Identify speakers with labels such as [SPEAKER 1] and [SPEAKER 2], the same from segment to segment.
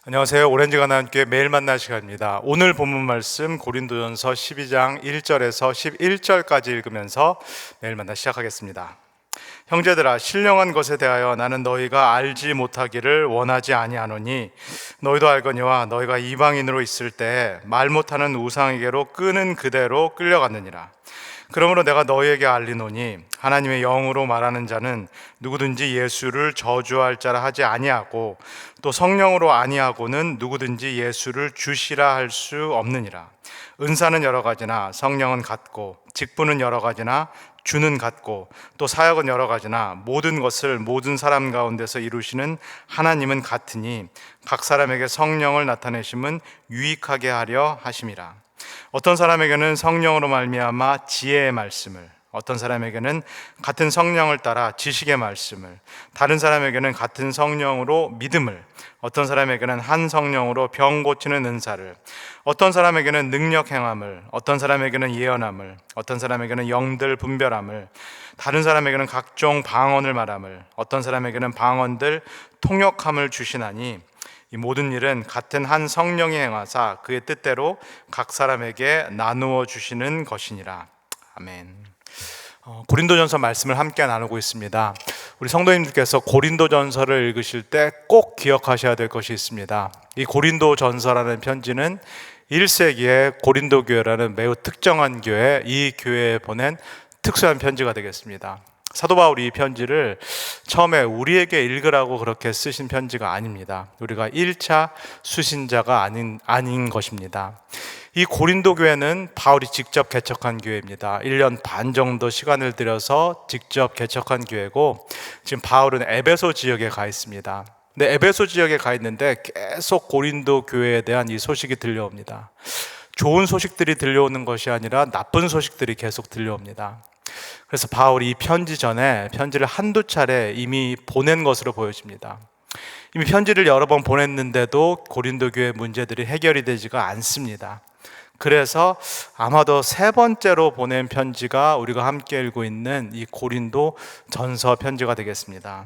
[SPEAKER 1] 안녕하세요. 오렌지가 나은교회 매일 만날 시간입니다. 오늘 본문 말씀 고린도전서 12장 1절에서 11절까지 읽으면서 매일 만나 시작하겠습니다. 형제들아, 신령한 것에 대하여 나는 너희가 알지 못하기를 원하지 아니하노니 너희도 알거니와 너희가 이방인으로 있을 때 말 못하는 우상에게로 끄는 그대로 끌려갔느니라. 그러므로 내가 너희에게 알리노니 하나님의 영으로 말하는 자는 누구든지 예수를 저주할 자라 하지 아니하고 또 성령으로 아니하고는 누구든지 예수를 주시라 할 수 없느니라. 은사는 여러 가지나 성령은 같고 직분은 여러 가지나 주는 같고 또 사역은 여러 가지나 모든 것을 모든 사람 가운데서 이루시는 하나님은 같으니 각 사람에게 성령을 나타내심은 유익하게 하려 하심이라. 어떤 사람에게는 성령으로 말미암아 지혜의 말씀을, 어떤 사람에게는 같은 성령을 따라 지식의 말씀을, 다른 사람에게는 같은 성령으로 믿음을, 어떤 사람에게는 한 성령으로 병 고치는 은사를, 어떤 사람에게는 능력 행함을, 어떤 사람에게는 예언함을, 어떤 사람에게는 영들 분별함을, 다른 사람에게는 각종 방언을 말함을, 어떤 사람에게는 방언들 통역함을 주시나니 이 모든 일은 같은 한 성령이 행하사 그의 뜻대로 각 사람에게 나누어 주시는 것이니라. 아멘. 고린도전서 말씀을 함께 나누고 있습니다. 우리 성도님들께서 고린도전서를 읽으실 때 꼭 기억하셔야 될 것이 있습니다. 이 고린도전서라는 편지는 1세기의 고린도 교회라는 매우 특정한 교회, 이 교회에 보낸 특수한 편지가 되겠습니다. 사도 바울이 이 편지를 처음에 우리에게 읽으라고 그렇게 쓰신 편지가 아닙니다. 우리가 1차 수신자가 아닌 것입니다. 이 고린도 교회는 바울이 직접 개척한 교회입니다. 1년 반 정도 시간을 들여서 직접 개척한 교회고, 지금 바울은 에베소 지역에 가 있습니다. 근데 에베소 지역에 가 있는데 계속 고린도 교회에 대한 이 소식이 들려옵니다. 좋은 소식들이 들려오는 것이 아니라 나쁜 소식들이 계속 들려옵니다. 그래서 바울이 이 편지 전에 편지를 한두 차례 이미 보낸 것으로 보여집니다. 이미 편지를 여러 번 보냈는데도 고린도 교회 문제들이 해결이 되지가 않습니다. 그래서 아마도 세 번째로 보낸 편지가 우리가 함께 읽고 있는 이 고린도 전서 편지가 되겠습니다.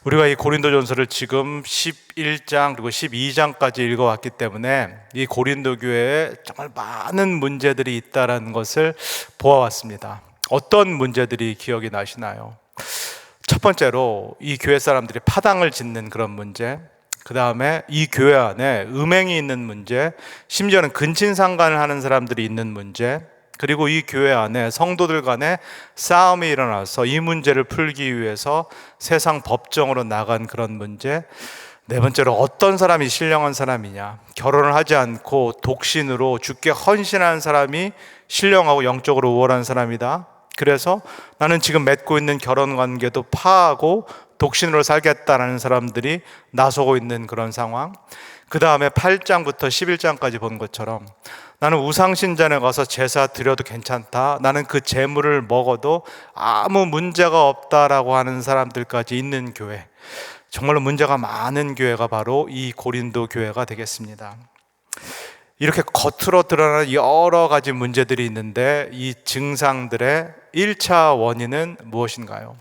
[SPEAKER 1] 우리가 이 고린도 전서를 지금 11장 그리고 12장까지 읽어왔기 때문에 이 고린도 교회에 정말 많은 문제들이 있다는 것을 보아왔습니다. 어떤 문제들이 기억이 나시나요? 첫 번째로 이 교회 사람들이 파당을 짓는 그런 문제, 그 다음에 이 교회 안에 음행이 있는 문제, 심지어는 근친상간을 하는 사람들이 있는 문제, 그리고 이 교회 안에 성도들 간에 싸움이 일어나서 이 문제를 풀기 위해서 세상 법정으로 나간 그런 문제. 네 번째로 어떤 사람이 신령한 사람이냐, 결혼을 하지 않고 독신으로 죽게 헌신한 사람이 신령하고 영적으로 우월한 사람이다. 그래서 나는 지금 맺고 있는 결혼관계도 파하고 독신으로 살겠다라는 사람들이 나서고 있는 그런 상황. 그 다음에 8장부터 11장까지 본 것처럼 나는 우상신전에 가서 제사 드려도 괜찮다, 나는 그 제물을 먹어도 아무 문제가 없다라고 하는 사람들까지 있는 교회, 정말로 문제가 많은 교회가 바로 이 고린도 교회가 되겠습니다. 이렇게 겉으로 드러나는 여러 가지 문제들이 있는데 이 증상들의 1차 원인은 무엇인가요?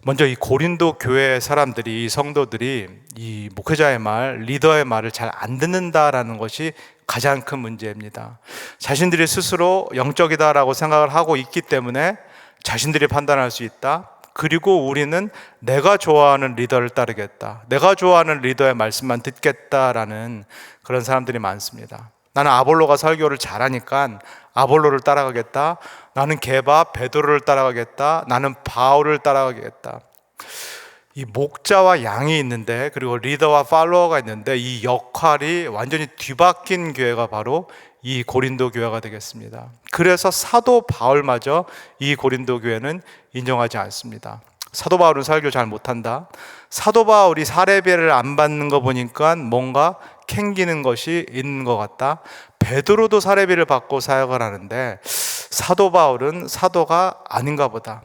[SPEAKER 1] 먼저 이 고린도 교회 사람들이, 이 성도들이 이 목회자의 말, 리더의 말을 잘 안 듣는다라는 것이 가장 큰 문제입니다. 자신들이 스스로 영적이다라고 생각을 하고 있기 때문에 자신들이 판단할 수 있다. 그리고 우리는 내가 좋아하는 리더를 따르겠다, 내가 좋아하는 리더의 말씀만 듣겠다라는 그런 사람들이 많습니다. 나는 아볼로가 설교를 잘하니까 아볼로를 따라가겠다, 나는 게바 베드로를 따라가겠다, 나는 바울을 따라가겠다. 이 목자와 양이 있는데, 그리고 리더와 팔로워가 있는데 이 역할이 완전히 뒤바뀐 교회가 바로 이 고린도 교회가 되겠습니다. 그래서 사도 바울마저 이 고린도 교회는 인정하지 않습니다. 사도 바울은 설교 잘 못한다, 사도 바울이 사례비를 안 받는 거 보니까 뭔가 캥기는 것이 있는 것 같다, 베드로도 사례비를 받고 사역을 하는데 사도 바울은 사도가 아닌가 보다,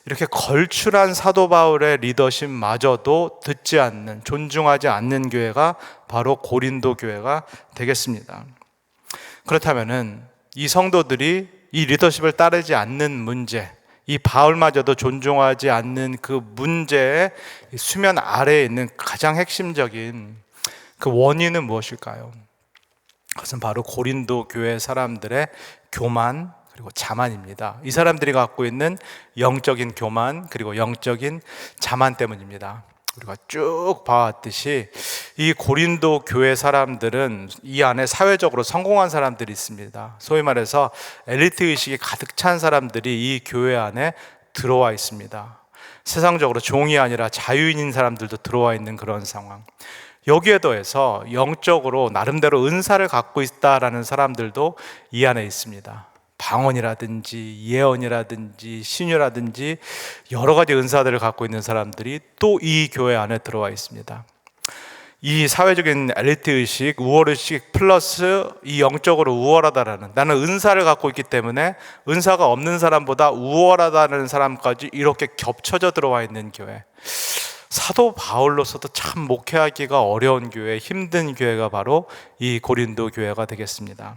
[SPEAKER 1] 이렇게 걸출한 사도 바울의 리더십마저도 듣지 않는, 존중하지 않는 교회가 바로 고린도 교회가 되겠습니다. 그렇다면은 이 성도들이 이 리더십을 따르지 않는 문제, 이 바울마저도 존중하지 않는 그 문제의 수면 아래에 있는 가장 핵심적인 그 원인은 무엇일까요? 그것은 바로 고린도 교회 사람들의 교만 그리고 자만입니다. 이 사람들이 갖고 있는 영적인 교만 그리고 영적인 자만 때문입니다. 우리가 쭉 봐왔듯이 이 고린도 교회 사람들은 이 안에 사회적으로 성공한 사람들이 있습니다. 소위 말해서 엘리트 의식이 가득 찬 사람들이 이 교회 안에 들어와 있습니다. 세상적으로 종이 아니라 자유인인 사람들도 들어와 있는 그런 상황. 여기에 더해서 영적으로 나름대로 은사를 갖고 있다라는 사람들도 이 안에 있습니다. 방언이라든지 예언이라든지 신유라든지 여러 가지 은사들을 갖고 있는 사람들이 또 이 교회 안에 들어와 있습니다. 이 사회적인 엘리트 의식, 우월 의식 플러스 이 영적으로 우월하다라는, 나는 은사를 갖고 있기 때문에 은사가 없는 사람보다 우월하다는 사람까지 이렇게 겹쳐져 들어와 있는 교회. 사도 바울로서도 참 목회하기가 어려운 교회, 힘든 교회가 바로 이 고린도 교회가 되겠습니다.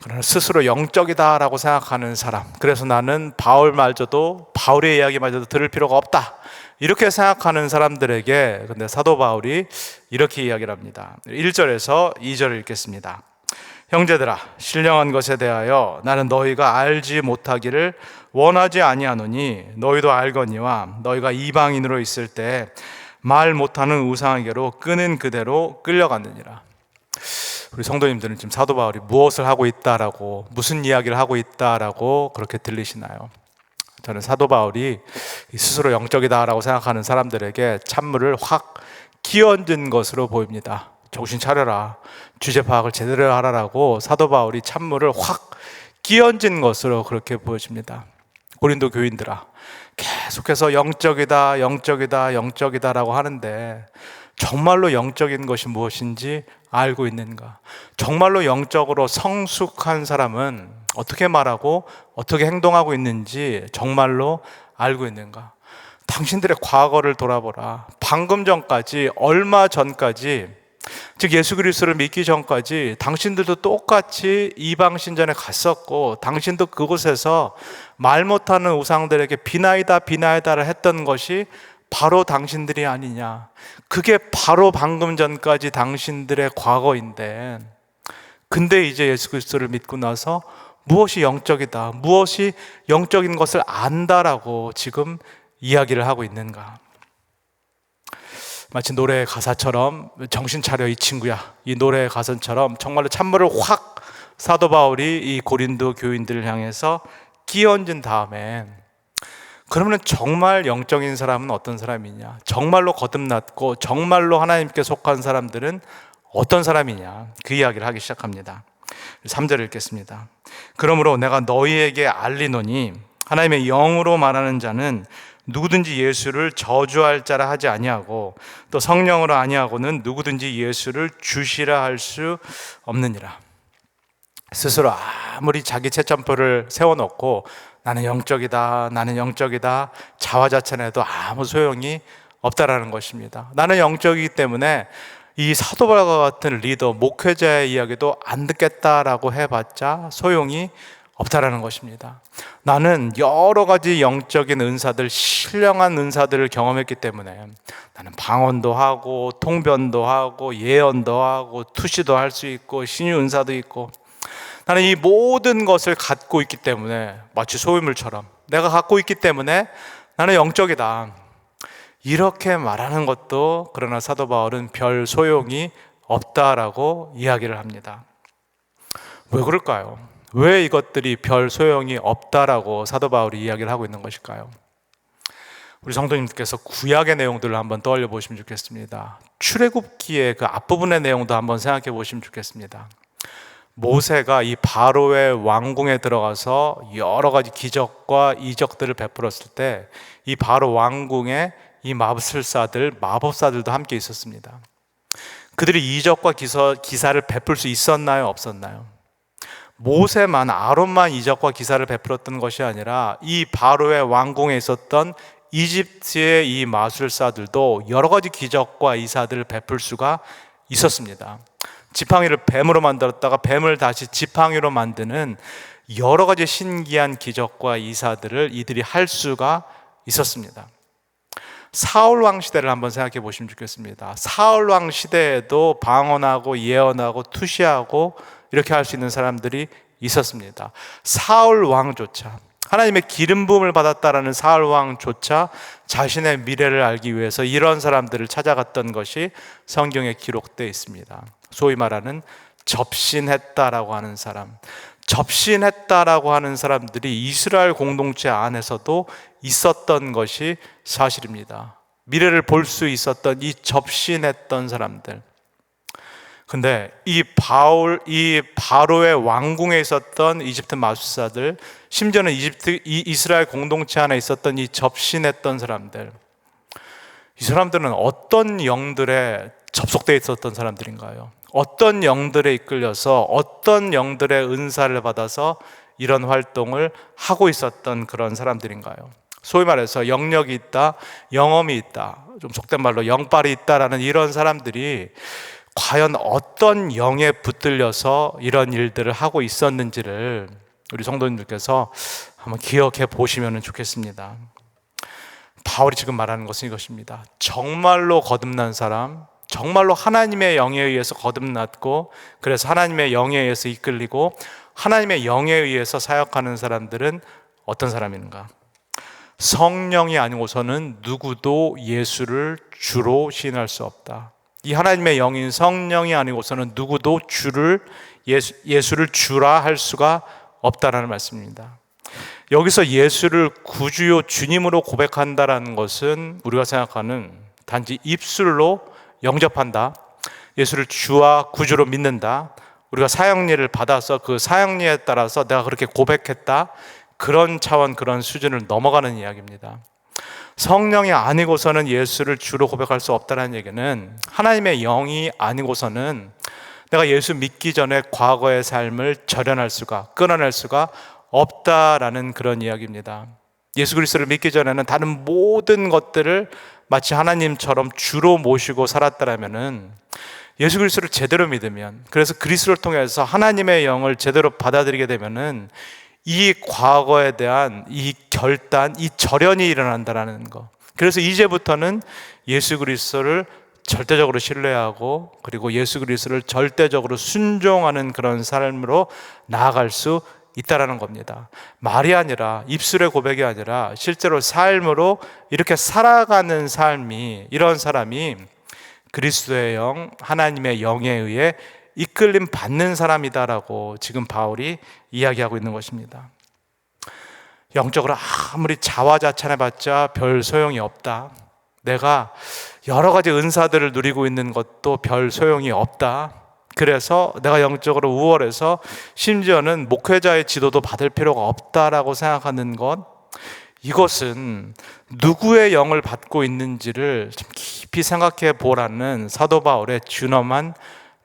[SPEAKER 1] 그러나 스스로 영적이다라고 생각하는 사람, 그래서 나는 바울마저도, 바울의 이야기마저도 들을 필요가 없다, 이렇게 생각하는 사람들에게 근데 사도 바울이 이렇게 이야기를 합니다. 1절에서 2절을 읽겠습니다. 형제들아, 신령한 것에 대하여 나는 너희가 알지 못하기를 원하지 아니하노니 너희도 알거니와 너희가 이방인으로 있을 때 말 못하는 우상에게로 끄는 그대로 끌려갔느니라. 우리 성도님들은 지금 사도 바울이 무엇을 하고 있다라고, 무슨 이야기를 하고 있다라고 그렇게 들리시나요? 저는 사도 바울이 스스로 영적이다라고 생각하는 사람들에게 찬물을 확 끼얹은 것으로 보입니다. 정신 차려라, 주제 파악을 제대로 하라라고 사도 바울이 찬물을 확 끼얹은 것으로 그렇게 보여집니다. 고린도 교인들아, 계속해서 영적이다, 영적이다, 영적이다라고 하는데 정말로 영적인 것이 무엇인지 알고 있는가? 정말로 영적으로 성숙한 사람은 어떻게 말하고 어떻게 행동하고 있는지 정말로 알고 있는가? 당신들의 과거를 돌아보라. 방금 전까지, 얼마 전까지, 즉 예수 그리스도를 믿기 전까지 당신들도 똑같이 이방 신전에 갔었고, 당신도 그곳에서 말 못하는 우상들에게 비나이다 비나이다를 했던 것이 바로 당신들이 아니냐. 그게 바로 방금 전까지 당신들의 과거인데, 근데 이제 예수 그리스도를 믿고 나서 무엇이 영적이다, 무엇이 영적인 것을 안다라고 지금 이야기를 하고 있는가. 마치 노래의 가사처럼, 정신 차려 이 친구야, 이 노래의 가사처럼 정말로 찬물을 확 사도 바울이 이 고린도 교인들을 향해서 끼얹은 다음에, 그러면 정말 영적인 사람은 어떤 사람이냐, 정말로 거듭났고 정말로 하나님께 속한 사람들은 어떤 사람이냐, 그 이야기를 하기 시작합니다. 3절을 읽겠습니다. 그러므로 내가 너희에게 알리노니 하나님의 영으로 말하는 자는 누구든지 예수를 저주할 자라 하지 아니하고 또 성령으로 아니하고는 누구든지 예수를 주시라 할 수 없느니라. 스스로 아무리 자기 채점표를 세워놓고 나는 영적이다, 나는 영적이다 자화자찬해도 아무 소용이 없다라는 것입니다. 나는 영적이기 때문에 이 사도 바울과 같은 리더, 목회자의 이야기도 안 듣겠다라고 해봤자 소용이 없다라는 것입니다. 나는 여러 가지 영적인 은사들, 신령한 은사들을 경험했기 때문에 나는 방언도 하고 통변도 하고 예언도 하고 투시도 할 수 있고 신유 은사도 있고, 나는 이 모든 것을 갖고 있기 때문에, 마치 소유물처럼 내가 갖고 있기 때문에 나는 영적이다, 이렇게 말하는 것도 그러나 사도 바울은 별 소용이 없다라고 이야기를 합니다. 왜 그럴까요? 왜 이것들이 별 소용이 없다라고 사도 바울이 이야기를 하고 있는 것일까요? 우리 성도님께서 구약의 내용들을 한번 떠올려 보시면 좋겠습니다. 출애굽기의 그 앞부분의 내용도 한번 생각해 보시면 좋겠습니다. 모세가 이 바로의 왕궁에 들어가서 여러 가지 기적과 이적들을 베풀었을 때 이 바로 왕궁에 이 마술사들, 마법사들도 함께 있었습니다. 그들이 이적과 기사를 베풀 수 있었나요? 없었나요? 모세만, 아론만 이적과 기사를 베풀었던 것이 아니라 이 바로의 왕궁에 있었던 이집트의 이 마술사들도 여러 가지 기적과 이사들을 베풀 수가 있었습니다. 지팡이를 뱀으로 만들었다가 뱀을 다시 지팡이로 만드는 여러 가지 신기한 기적과 이사들을 이들이 할 수가 있었습니다. 사울 왕 시대를 한번 생각해 보시면 좋겠습니다. 사울 왕 시대에도 방언하고 예언하고 투시하고 이렇게 할 수 있는 사람들이 있었습니다. 사울 왕조차, 하나님의 기름 부음을 받았다라는 사울 왕조차 자신의 미래를 알기 위해서 이런 사람들을 찾아갔던 것이 성경에 기록되어 있습니다. 소위 말하는 접신했다라고 하는 사람, 접신했다라고 하는 사람들이 이스라엘 공동체 안에서도 있었던 것이 사실입니다. 미래를 볼 수 있었던 이 접신했던 사람들. 근데 이 바로의 왕궁에 있었던 이집트 마술사들, 심지어는 이스라엘 공동체 안에 있었던 이 접신했던 사람들, 이 사람들은 어떤 영들에 접속되어 있었던 사람들인가요? 어떤 영들에 이끌려서 어떤 영들의 은사를 받아서 이런 활동을 하고 있었던 그런 사람들인가요? 소위 말해서 영력이 있다, 영험이 있다, 좀 속된 말로 영빨이 있다라는 이런 사람들이 과연 어떤 영에 붙들려서 이런 일들을 하고 있었는지를 우리 성도님들께서 한번 기억해 보시면 좋겠습니다. 바울이 지금 말하는 것은 이것입니다. 정말로 거듭난 사람, 정말로 하나님의 영에 의해서 거듭났고, 그래서 하나님의 영에 의해서 이끌리고 하나님의 영에 의해서 사역하는 사람들은 어떤 사람인가? 성령이 아니고서는 누구도 예수를 주로 시인할 수 없다. 이 하나님의 영인 성령이 아니고서는 누구도 예수를 주라 할 수가 없다라는 말씀입니다. 여기서 예수를 구주요 주님으로 고백한다라는 것은 우리가 생각하는 단지 입술로 영접한다, 예수를 주와 구주로 믿는다, 우리가 사형리를 받아서 그 사형리에 따라서 내가 그렇게 고백했다, 그런 차원, 그런 수준을 넘어가는 이야기입니다. 성령이 아니고서는 예수를 주로 고백할 수 없다는 얘기는 하나님의 영이 아니고서는 내가 예수 믿기 전에 과거의 삶을 절연할 수가, 끊어낼 수가 없다라는 그런 이야기입니다. 예수 그리스도를 믿기 전에는 다른 모든 것들을 마치 하나님처럼 주로 모시고 살았다라면은, 예수 그리스도를 제대로 믿으면, 그래서 그리스도를 통해서 하나님의 영을 제대로 받아들이게 되면은 이 과거에 대한 이 결단, 이 절연이 일어난다는 거. 그래서 이제부터는 예수 그리스도를 절대적으로 신뢰하고, 그리고 예수 그리스도를 절대적으로 순종하는 그런 삶으로 나아갈 수 있다라는 겁니다. 말이 아니라, 입술의 고백이 아니라 실제로 삶으로 이렇게 살아가는 삶이, 이런 사람이 그리스도의 영, 하나님의 영에 의해 이끌림 받는 사람이다라고 지금 바울이 이야기하고 있는 것입니다. 영적으로 아무리 자화자찬해봤자 별 소용이 없다. 내가 여러 가지 은사들을 누리고 있는 것도 별 소용이 없다. 그래서 내가 영적으로 우월해서 심지어는 목회자의 지도도 받을 필요가 없다라고 생각하는 것, 이것은 누구의 영을 받고 있는지를 좀 깊이 생각해 보라는 사도 바울의 준엄한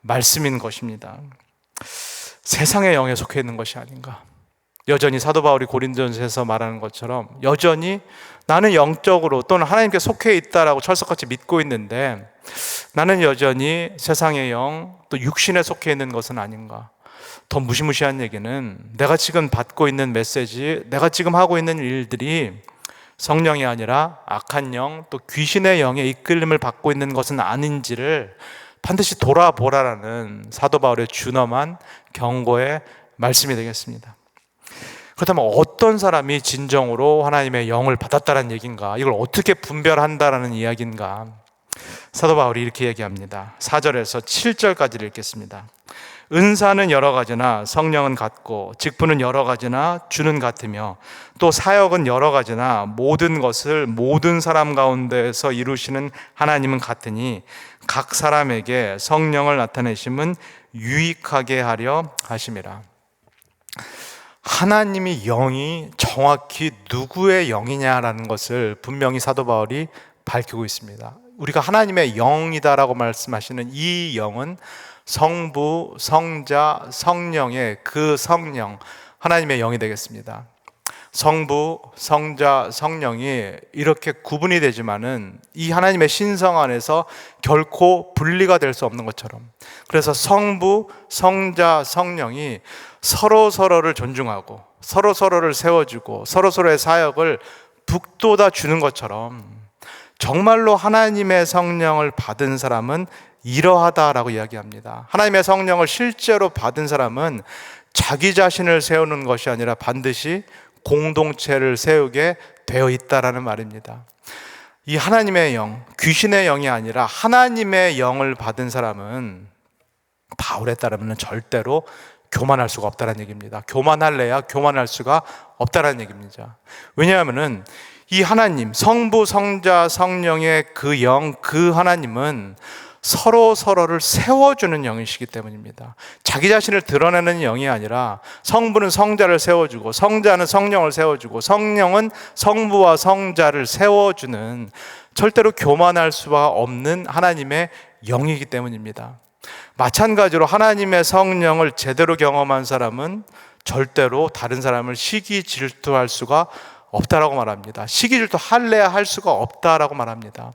[SPEAKER 1] 말씀인 것입니다. 세상의 영에 속해 있는 것이 아닌가. 여전히 사도 바울이 고린도전서에서 말하는 것처럼 여전히 나는 영적으로 또는 하나님께 속해 있다라고 철석같이 믿고 있는데, 나는 여전히 세상의 영, 또 육신에 속해 있는 것은 아닌가. 더 무시무시한 얘기는 내가 지금 받고 있는 메시지, 내가 지금 하고 있는 일들이 성령이 아니라 악한 영, 또 귀신의 영의 이끌림을 받고 있는 것은 아닌지를 반드시 돌아보라라는 사도 바울의 준엄한 경고의 말씀이 되겠습니다. 그렇다면 어떤 사람이 진정으로 하나님의 영을 받았다는 얘기인가? 이걸 어떻게 분별한다라는 이야기인가? 사도 바울이 이렇게 얘기합니다. 4절에서 7절까지를 읽겠습니다. 은사는 여러 가지나 성령은 같고, 직분은 여러 가지나 주는 같으며, 또 사역은 여러 가지나 모든 것을 모든 사람 가운데에서 이루시는 하나님은 같으니 각 사람에게 성령을 나타내심은 유익하게 하려 하심이라. 하나님이 영이 정확히 누구의 영이냐라는 것을 분명히 사도 바울이 밝히고 있습니다. 우리가 하나님의 영이다라고 말씀하시는 이 영은 성부, 성자, 성령의 그 성령, 하나님의 영이 되겠습니다. 성부, 성자, 성령이 이렇게 구분이 되지만은 이 하나님의 신성 안에서 결코 분리가 될 수 없는 것처럼, 그래서 성부, 성자, 성령이 서로서로를 존중하고 서로서로를 세워주고 서로서로의 사역을 북돋아 주는 것처럼 정말로 하나님의 성령을 받은 사람은 이러하다라고 이야기합니다. 하나님의 성령을 실제로 받은 사람은 자기 자신을 세우는 것이 아니라 반드시 공동체를 세우게 되어 있다라는 말입니다. 이 하나님의 영, 귀신의 영이 아니라 하나님의 영을 받은 사람은 바울에 따르면 절대로 교만할 수가 없다는 얘기입니다. 교만할래야 교만할 수가 없다는 얘기입니다. 왜냐하면 이 하나님, 성부, 성자, 성령의 그 영, 그 하나님은 서로를 세워주는 영이시기 때문입니다. 자기 자신을 드러내는 영이 아니라 성부는 성자를 세워주고 성자는 성령을 세워주고 성령은 성부와 성자를 세워주는 절대로 교만할 수가 없는 하나님의 영이기 때문입니다. 마찬가지로 하나님의 성령을 제대로 경험한 사람은 절대로 다른 사람을 시기 질투할 수가 없다라고 말합니다. 시기 질투 할래야 할 수가 없다라고 말합니다.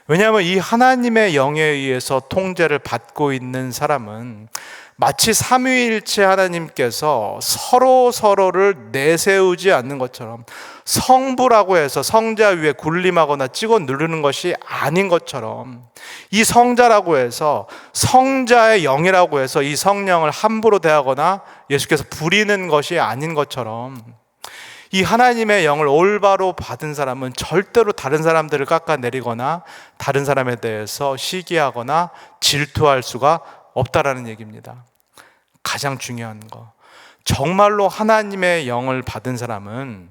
[SPEAKER 1] 왜냐하면 이 하나님의 영에 의해서 통제를 받고 있는 사람은 마치 삼위일체 하나님께서 서로를 내세우지 않는 것처럼, 성부라고 해서 성자 위에 군림하거나 찍어 누르는 것이 아닌 것처럼, 이 성자라고 해서 성자의 영이라고 해서 이 성령을 함부로 대하거나 예수께서 부리는 것이 아닌 것처럼, 이 하나님의 영을 올바로 받은 사람은 절대로 다른 사람들을 깎아내리거나 다른 사람에 대해서 시기하거나 질투할 수가 없다라는 얘기입니다. 가장 중요한 거, 정말로 하나님의 영을 받은 사람은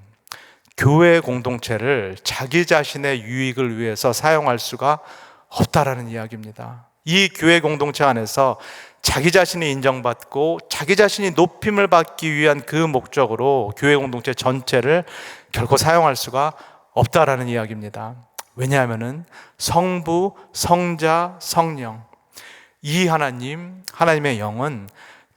[SPEAKER 1] 교회 공동체를 자기 자신의 유익을 위해서 사용할 수가 없다라는 이야기입니다. 이 교회 공동체 안에서 자기 자신이 인정받고 자기 자신이 높임을 받기 위한 그 목적으로 교회 공동체 전체를 결코 사용할 수가 없다라는 이야기입니다. 왜냐하면 성부, 성자, 성령, 이 하나님의 영은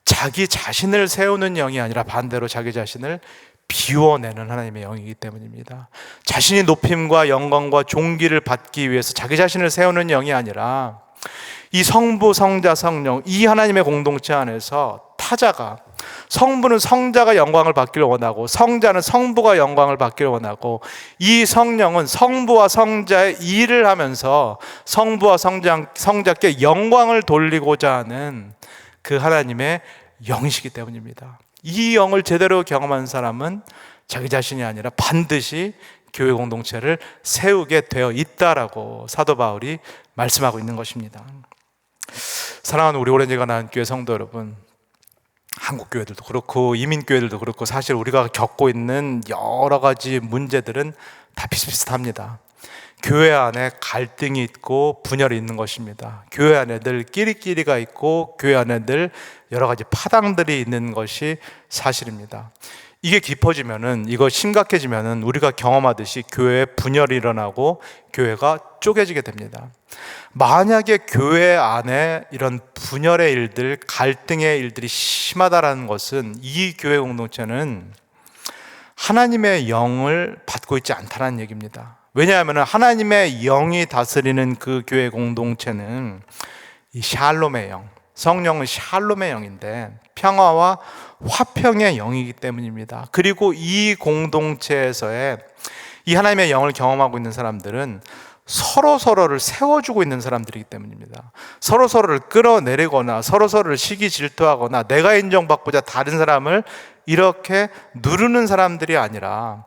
[SPEAKER 1] 자기 자신을 세우는 영이 아니라 반대로 자기 자신을 비워내는 하나님의 영이기 때문입니다. 자신이 높임과 영광과 존귀를 받기 위해서 자기 자신을 세우는 영이 아니라 이 성부, 성자, 성령, 이 하나님의 공동체 안에서 타자가, 성부는 성자가 영광을 받기를 원하고 성자는 성부가 영광을 받기를 원하고 이 성령은 성부와 성자의 일을 하면서 성부와 성자께 영광을 돌리고자 하는 그 하나님의 영이시기 때문입니다. 이 영을 제대로 경험한 사람은 자기 자신이 아니라 반드시 교회 공동체를 세우게 되어 있다라고 사도 바울이 말씀하고 있는 것입니다. 사랑하는 우리 오렌지가 나은 교회 성도 여러분, 한국 교회들도 그렇고 이민교회들도 그렇고 사실 우리가 겪고 있는 여러 가지 문제들은 다 비슷비슷합니다. 교회 안에 갈등이 있고 분열이 있는 것입니다. 교회 안에 늘 끼리끼리가 있고 교회 안에 늘 여러 가지 파당들이 있는 것이 사실입니다. 이게 깊어지면은, 이거 심각해지면은 우리가 경험하듯이 교회에 분열이 일어나고 교회가 쪼개지게 됩니다. 만약에 교회 안에 이런 분열의 일들, 갈등의 일들이 심하다라는 것은 이 교회 공동체는 하나님의 영을 받고 있지 않다는 얘기입니다. 왜냐하면 하나님의 영이 다스리는 그 교회 공동체는 이 샬롬의 영, 성령은 샬롬의 영인데 평화와 화평의 영이기 때문입니다. 그리고 이 공동체에서의 이 하나님의 영을 경험하고 있는 사람들은 서로를 세워주고 있는 사람들이기 때문입니다. 서로를 끌어내리거나 서로를 시기 질투하거나 내가 인정받고자 다른 사람을 이렇게 누르는 사람들이 아니라,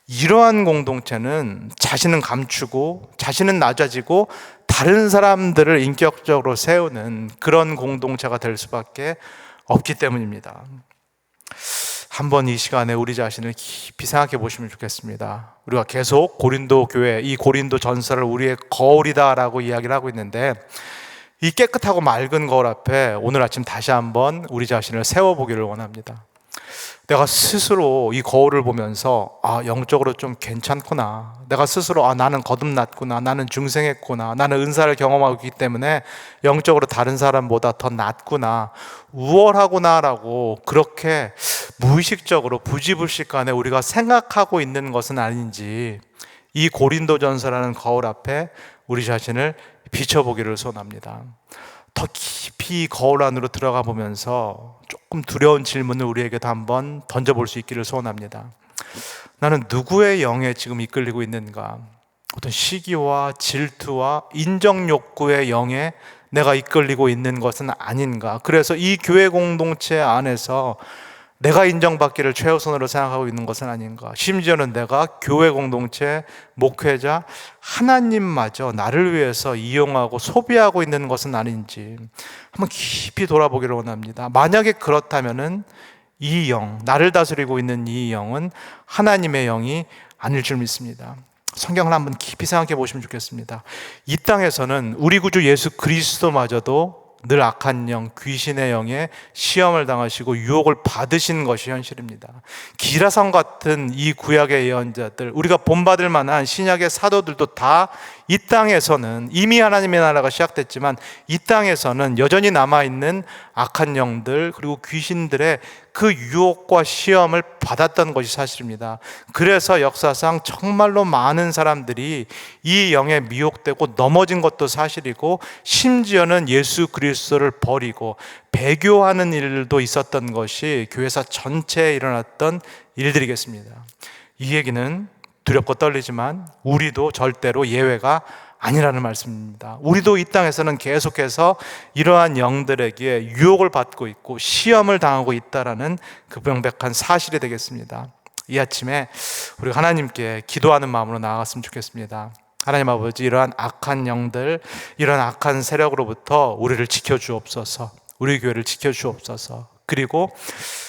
[SPEAKER 1] 이러한 공동체는 자신은 감추고 자신은 낮아지고 다른 사람들을 인격적으로 세우는 그런 공동체가 될 수밖에 없기 때문입니다. 한번 이 시간에 우리 자신을 깊이 생각해 보시면 좋겠습니다. 우리가 계속 고린도 교회, 이 고린도 전설을 우리의 거울이다라고 이야기를 하고 있는데, 이 깨끗하고 맑은 거울 앞에 오늘 아침 다시 한번 우리 자신을 세워보기를 원합니다. 내가 스스로 이 거울을 보면서 영적으로 좀 괜찮구나, 내가 스스로 나는 거듭났구나, 나는 중생했구나, 나는 은사를 경험하고 있기 때문에 영적으로 다른 사람보다 더 낫구나, 우월하구나 라고 그렇게 무의식적으로 부지불식간에 우리가 생각하고 있는 것은 아닌지, 이 고린도전서라는 거울 앞에 우리 자신을 비춰보기를 소원합니다. 더 깊이 거울 안으로 들어가 보면서 조금 두려운 질문을 우리에게도 한번 던져볼 수 있기를 소원합니다. 나는 누구의 영에 지금 이끌리고 있는가? 어떤 시기와 질투와 인정 욕구의 영에 내가 이끌리고 있는 것은 아닌가? 그래서 이 교회 공동체 안에서 내가 인정받기를 최우선으로 생각하고 있는 것은 아닌가? 심지어는 내가 교회 공동체 목회자 하나님마저 나를 위해서 이용하고 소비하고 있는 것은 아닌지 한번 깊이 돌아보기를 원합니다. 만약에 그렇다면은 이 영, 나를 다스리고 있는 이 영은 하나님의 영이 아닐 줄 믿습니다. 성경을 한번 깊이 생각해 보시면 좋겠습니다. 이 땅에서는 우리 구주 예수 그리스도마저도 늘 악한 영, 귀신의 영에 시험을 당하시고 유혹을 받으신 것이 현실입니다. 기라성 같은 이 구약의 예언자들, 우리가 본받을 만한 신약의 사도들도 다 이 땅에서는 이미 하나님의 나라가 시작됐지만 이 땅에서는 여전히 남아있는 악한 영들 그리고 귀신들의 그 유혹과 시험을 받았던 것이 사실입니다. 그래서 역사상 정말로 많은 사람들이 이 영에 미혹되고 넘어진 것도 사실이고 심지어는 예수 그리스도를 버리고 배교하는 일도 있었던 것이 교회사 전체에 일어났던 일들이겠습니다. 이 얘기는 두렵고 떨리지만 우리도 절대로 예외가 아니라는 말씀입니다. 우리도 이 땅에서는 계속해서 이러한 영들에게 유혹을 받고 있고 시험을 당하고 있다라는 그 명백한 사실이 되겠습니다. 이 아침에 우리가 하나님께 기도하는 마음으로 나아갔으면 좋겠습니다. 하나님 아버지, 이러한 악한 영들, 이러한 악한 세력으로부터 우리를 지켜주옵소서, 우리 교회를 지켜주옵소서. 그리고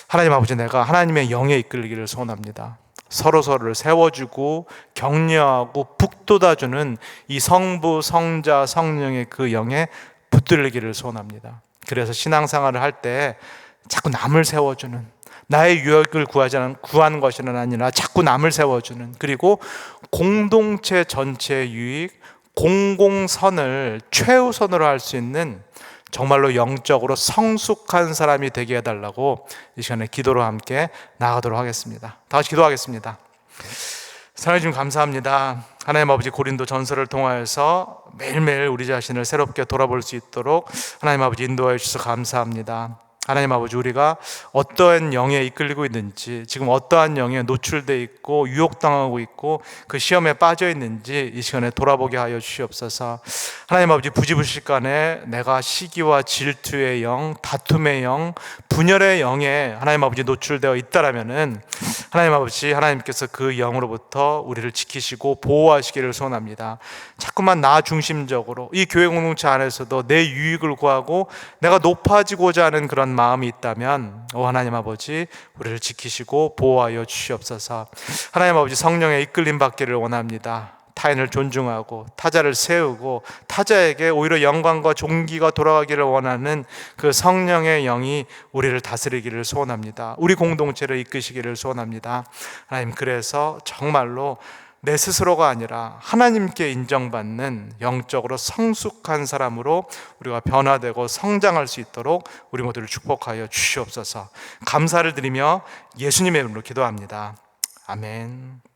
[SPEAKER 1] 하나님 아버지, 내가 하나님의 영에 이끌리기를 소원합니다. 서로서로를 세워주고 격려하고 북돋아주는 이 성부, 성자, 성령의 그 영에 붙들리기를 소원합니다. 그래서 신앙생활을 할 때 자꾸 남을 세워주는, 나의 유익을 구하는 것이 아니라 자꾸 남을 세워주는, 그리고 공동체 전체의 유익, 공공선을 최우선으로 할 수 있는 정말로 영적으로 성숙한 사람이 되게 해달라고 이 시간에 기도로 함께 나가도록 하겠습니다. 다 같이 기도하겠습니다. 하나님 주님 감사합니다. 하나님 아버지, 고린도 전서를 통하여서 매일매일 우리 자신을 새롭게 돌아볼 수 있도록 하나님 아버지 인도하여 주셔서 감사합니다. 하나님 아버지, 우리가 어떠한 영에 이끌리고 있는지, 지금 어떠한 영에 노출되어 있고 유혹당하고 있고 그 시험에 빠져 있는지 이 시간에 돌아보게 하여 주시옵소서. 하나님 아버지, 부지불식간에 내가 시기와 질투의 영, 다툼의 영, 분열의 영에 하나님 아버지 노출되어 있다라면은 하나님 아버지, 하나님께서 그 영으로부터 우리를 지키시고 보호하시기를 소원합니다. 자꾸만 나 중심적으로 이 교회 공동체 안에서도 내 유익을 구하고 내가 높아지고자 하는 그런 마음이 있다면 하나님 아버지, 우리를 지키시고 보호하여 주시옵소서. 하나님 아버지, 성령의 이끌림 받기를 원합니다. 타인을 존중하고 타자를 세우고 타자에게 오히려 영광과 존귀가 돌아가기를 원하는 그 성령의 영이 우리를 다스리기를 소원합니다. 우리 공동체를 이끄시기를 소원합니다. 하나님, 그래서 정말로 내 스스로가 아니라 하나님께 인정받는 영적으로 성숙한 사람으로 우리가 변화되고 성장할 수 있도록 우리 모두를 축복하여 주시옵소서. 감사를 드리며 예수님의 이름으로 기도합니다. 아멘.